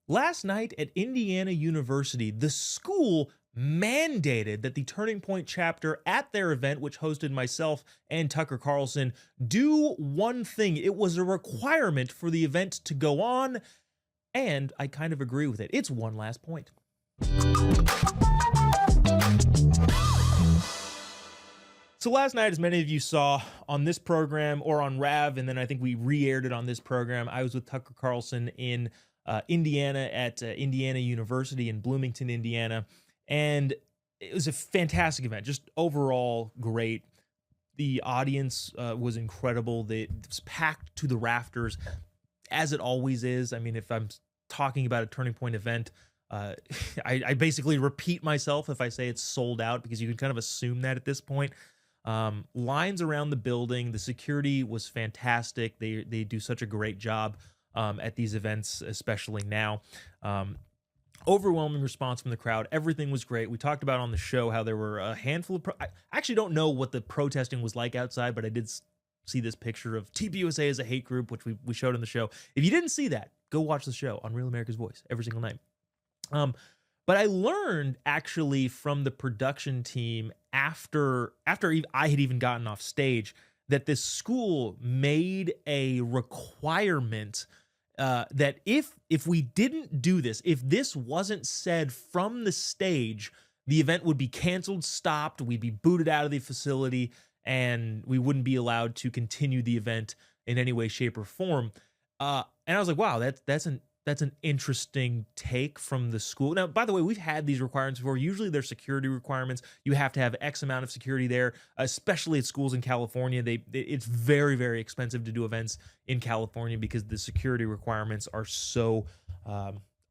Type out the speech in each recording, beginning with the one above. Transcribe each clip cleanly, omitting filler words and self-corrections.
Last night at Indiana University, the school mandated that the Turning Point chapter at their event, which hosted myself and Tucker Carlson, do one thing. It was a requirement for the event to go on, and I kind of agree with it. It's one last point. So last night, as many of you saw on this program or on Rav, and then I think we re-aired it on this program, I was with Tucker Carlson in Indiana at Indiana University in Bloomington, Indiana. And it was a fantastic event, just overall great. The audience was incredible. It was packed to the rafters, as it always is. I mean, if I'm talking about a Turning Point event, I basically repeat myself if I say it's sold out, because you can kind of assume that at this point. Lines around the building, the security was fantastic. They do such a great job at these events, especially now. Overwhelming response from the crowd. Everything was great. We talked about on the show how there were a handful of I actually don't know what the protesting was like outside, but I did see this picture of TPUSA as a hate group, which we showed in the show. If you didn't see that, go watch the show on Real America's Voice every single night. But I learned actually from the production team after I had even gotten off stage that this school made a requirement that if we didn't do this, if this wasn't said from the stage, the event would be canceled, stopped, we'd be booted out of the facility, and we wouldn't be allowed to continue the event in any way, shape, or form. And I was like, wow, that's an interesting take from the school. Now, by the way, we've had these requirements before. Usually they're security requirements. You have to have X amount of security there, especially at schools in California. It's very, very expensive to do events in California because the security requirements are so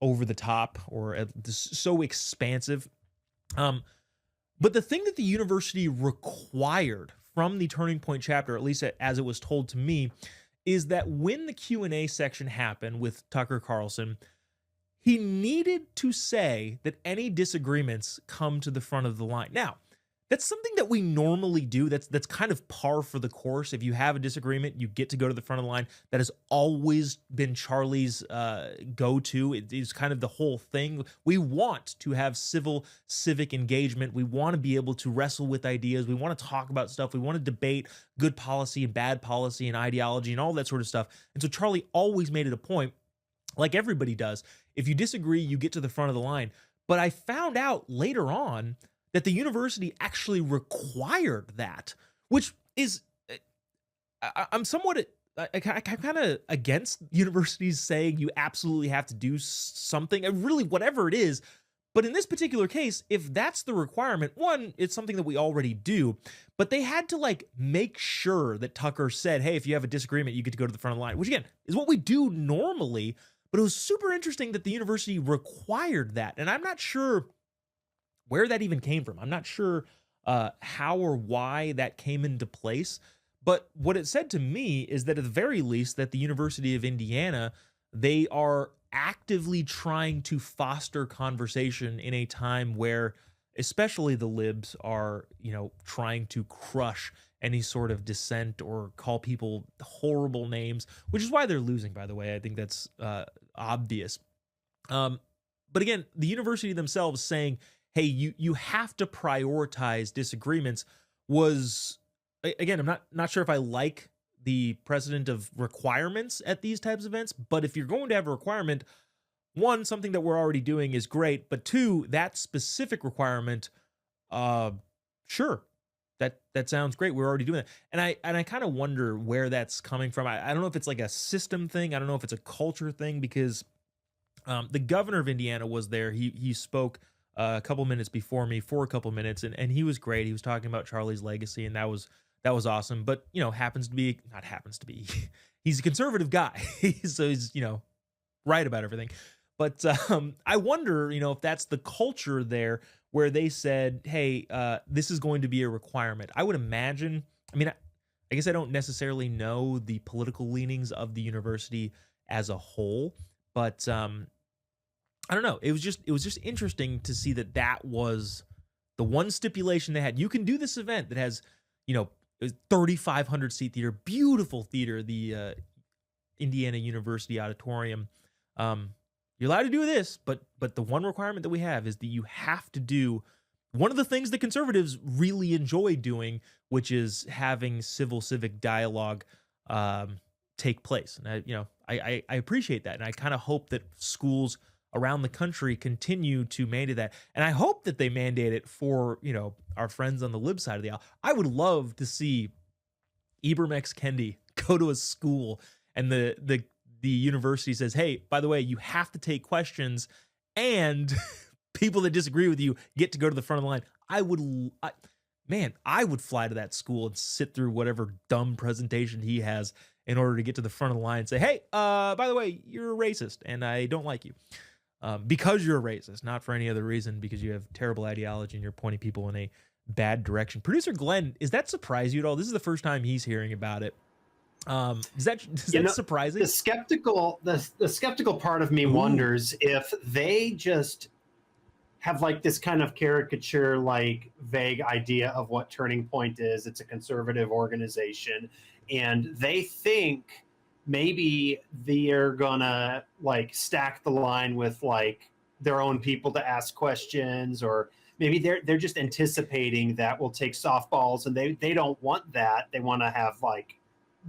over the top, or so expansive. But the thing that the university required from the Turning Point chapter, at least as it was told to me, is that when the Q&A section happened with Tucker Carlson, he needed to say that any disagreements come to the front of the line. Now, that's something that we normally do. That's kind of par for the course. If you have a disagreement, you get to go to the front of the line. That has always been Charlie's go-to. It is kind of the whole thing. We want to have civic engagement. We want to be able to wrestle with ideas. We want to talk about stuff. We want to debate good policy and bad policy and ideology and all that sort of stuff. And so Charlie always made it a point, like everybody does. If you disagree, you get to the front of the line. But I found out later on that the university actually required that, which is, I'm somewhat, I kind of against universities saying you absolutely have to do something, and really whatever it is. But in this particular case, if that's the requirement, one, it's something that we already do, but they had to make sure that Tucker said, hey, if you have a disagreement, you get to go to the front of the line, which again is what we do normally. But it was super interesting that the university required that. And I'm not sure where that even came from. I'm not sure how or why that came into place. But what it said to me is that at the very least, that the University of Indiana, they are actively trying to foster conversation in a time where especially the libs are, trying to crush any sort of dissent or call people horrible names, which is why they're losing, by the way. I think that's obvious. But again, the university themselves saying, hey, you have to prioritize disagreements was, again, I'm not sure if I like the precedent of requirements at these types of events, but if you're going to have a requirement, one, something that we're already doing is great, but two, that specific requirement, sure, that sounds great. We're already doing that. And I kind of wonder where that's coming from. I don't know if it's like a system thing. I don't know if it's a culture thing, because the governor of Indiana was there. He spoke a couple minutes before me for a couple minutes, and he was great. He was talking about Charlie's legacy, and that was awesome. But he's a conservative guy, so he's right about everything. But I wonder, if that's the culture there, where they said, hey, this is going to be a requirement. I would imagine. I mean, I guess I don't necessarily know the political leanings of the university as a whole, but I don't know. It was just interesting to see that was the one stipulation they had. You can do this event that has, 3,500 seat theater, beautiful theater, the Indiana University Auditorium. You're allowed to do this, but the one requirement that we have is that you have to do one of the things that conservatives really enjoy doing, which is having civil civic dialogue um, take place. And I appreciate that, and I kind of hope that schools around the country continue to mandate that, and I hope that they mandate it for our friends on the lib side of the aisle. I would love to see Ibram X Kendi go to a school and the university says, "Hey, by the way, you have to take questions, and people that disagree with you get to go to the front of the line." I would fly to that school and sit through whatever dumb presentation he has in order to get to the front of the line and say, "Hey, by the way, you're a racist, and I don't like you because you're a racist, not for any other reason, because you have terrible ideology and you're pointing people in a bad direction." Producer Glenn, is that surprise you at all? This is the first time he's hearing about it. Is that surprising? The skeptical part of me wonders if they just have like this kind of caricature, like vague idea of what Turning Point is. It's a conservative organization, and they think maybe they're gonna like stack the line with like their own people to ask questions, or maybe they're just anticipating that we'll take softballs, and they don't want that. They want to have like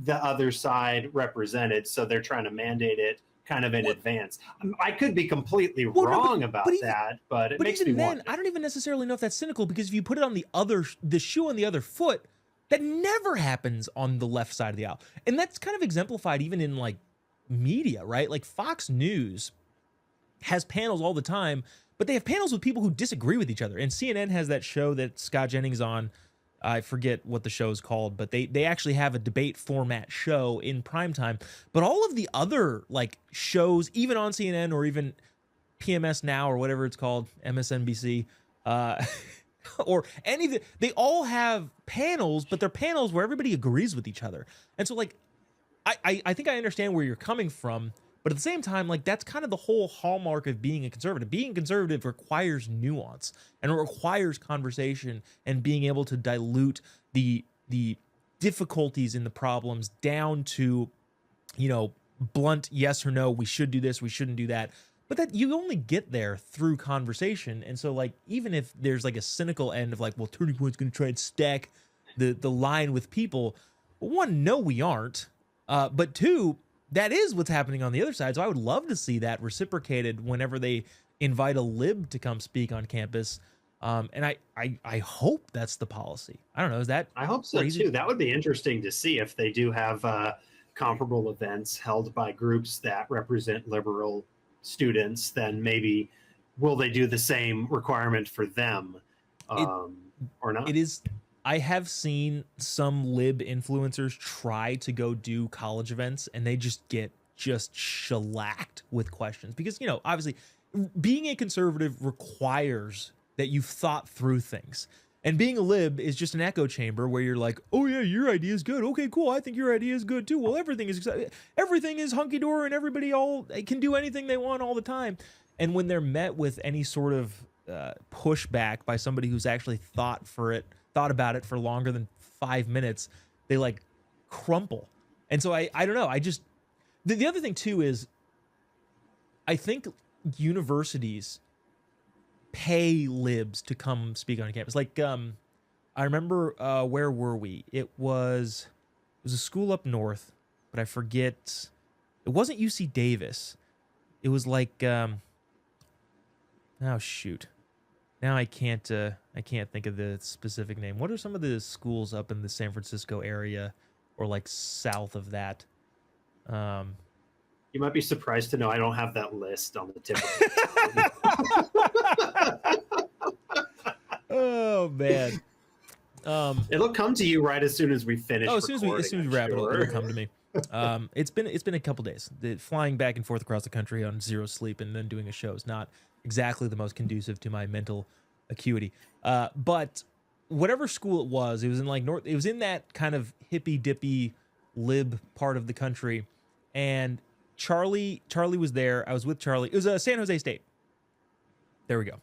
the other side represented, so they're trying to mandate it kind of in advance. I could be completely wrong about that, but it makes me wonder. I don't even necessarily know if that's cynical, because if you put it on the shoe on the other foot, that never happens on the left side of the aisle. And that's kind of exemplified even in like media, right? Like Fox News has panels all the time, but they have panels with people who disagree with each other. And CNN has that show that Scott Jennings on. I forget what the show is called, but they actually have a debate format show in primetime. But all of the other like shows, even on CNN or even PMS Now or whatever it's called, MSNBC, or any of the, they all have panels, but they're panels where everybody agrees with each other. And so like, I think I understand where you're coming from, but at the same time, like that's kind of the whole hallmark of being a conservative. Being conservative requires nuance, and it requires conversation and being able to dilute the difficulties in the problems down to, blunt yes or no, we should do this, we shouldn't do that. But that you only get there through conversation. And so like, even if there's like a cynical end of like, well, Turning Point's going to try and stack the line with people. One, no, we aren't. But two, that is what's happening on the other side. So I would love to see that reciprocated whenever they invite a lib to come speak on campus. And I hope that's the policy. I don't know. Is that I hope so crazy? too. That would be interesting to see if they do have comparable events held by groups that represent liberal students. Then maybe will they do the same requirement for them or not? It is. I have seen some lib influencers try to go do college events, and they just get shellacked with questions because, obviously being a conservative requires that you've thought through things. And being a lib is just an echo chamber where you're like, oh yeah, your idea is good. Okay, cool. I think your idea is good too. Well, everything is hunky dory, and everybody all can do anything they want all the time. And when they're met with any sort of pushback by somebody who's actually thought about it for longer than 5 minutes, they like crumple. And so I don't know. I just, the other thing too is I think universities pay libs to come speak on campus. Like, I remember, where were we? It was a school up north, but I forget. It wasn't UC Davis. It was like, oh shoot. Now I can't think of the specific name. What are some of the schools up in the San Francisco area or like south of that? You might be surprised to know I don't have that list on the tip of Oh man. It'll come to you right as soon as we finish. Oh, as soon as we wrap it, it'll come to me. It's been a couple days. Flying back and forth across the country on zero sleep and then doing a show is not exactly the most conducive to my mental acuity. But whatever school it was in like it was in that kind of hippy dippy lib part of the country. And Charlie was there. I was with Charlie. It was San Jose State. There we go.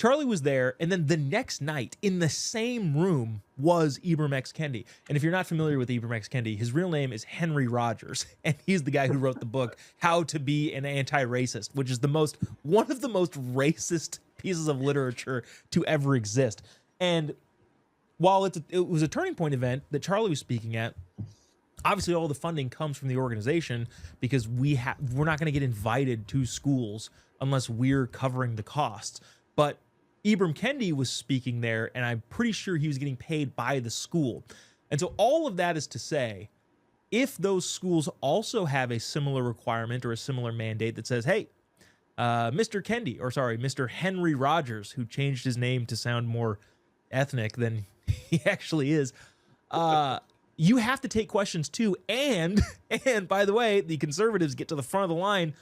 Charlie was there, and then the next night in the same room was Ibram X. Kendi. And if you're not familiar with Ibram X. Kendi, his real name is Henry Rogers, and he's the guy who wrote the book How to Be an Anti-Racist, which is one of the most racist pieces of literature to ever exist. And while it was a turning point event that Charlie was speaking at, obviously all the funding comes from the organization because we're not going to get invited to schools unless we're covering the costs. But Ibram Kendi was speaking there, and I'm pretty sure he was getting paid by the school. And so all of that is to say, if those schools also have a similar requirement or a similar mandate that says, hey, Mr. Henry Rogers, who changed his name to sound more ethnic than he actually is, you have to take questions too. And by the way, the conservatives get to the front of the line,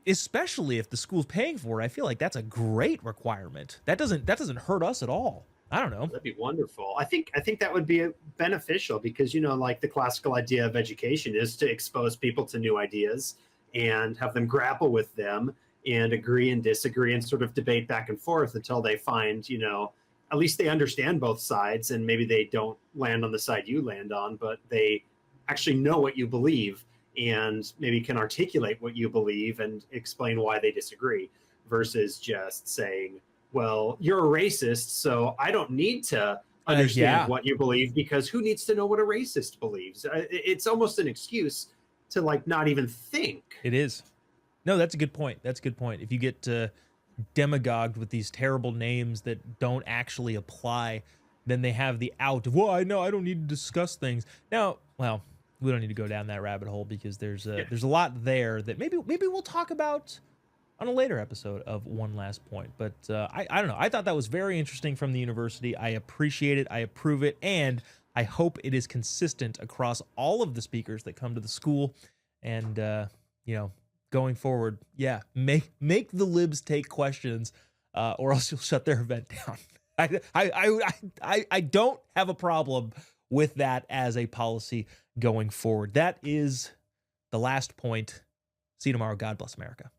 especially if the school's paying for it. I feel like that's a great requirement. That doesn't hurt us at all. I don't know. That'd be wonderful. I think that would be beneficial because, like the classical idea of education is to expose people to new ideas and have them grapple with them and agree and disagree and sort of debate back and forth until they find, at least they understand both sides, and maybe they don't land on the side you land on, but they actually know what you believe and maybe can articulate what you believe and explain why they disagree, versus just saying, well, you're a racist, so I don't need to understand what you believe, because who needs to know what a racist believes? It's almost an excuse to not even think. It is. No, that's a good point. If you get demagogued with these terrible names that don't actually apply, then they have the out of, well, I know I don't need to discuss things. Now, well, we don't need to go down that rabbit hole because there's a lot there that maybe we'll talk about on a later episode of One Last Point. But I don't know. I thought that was very interesting from the university. I appreciate it. I approve it. And I hope it is consistent across all of the speakers that come to the school. And, going forward, make the libs take questions, or else you'll shut their event down. I don't have a problem with that as a policy going forward. That is the last point. See you tomorrow. God bless America.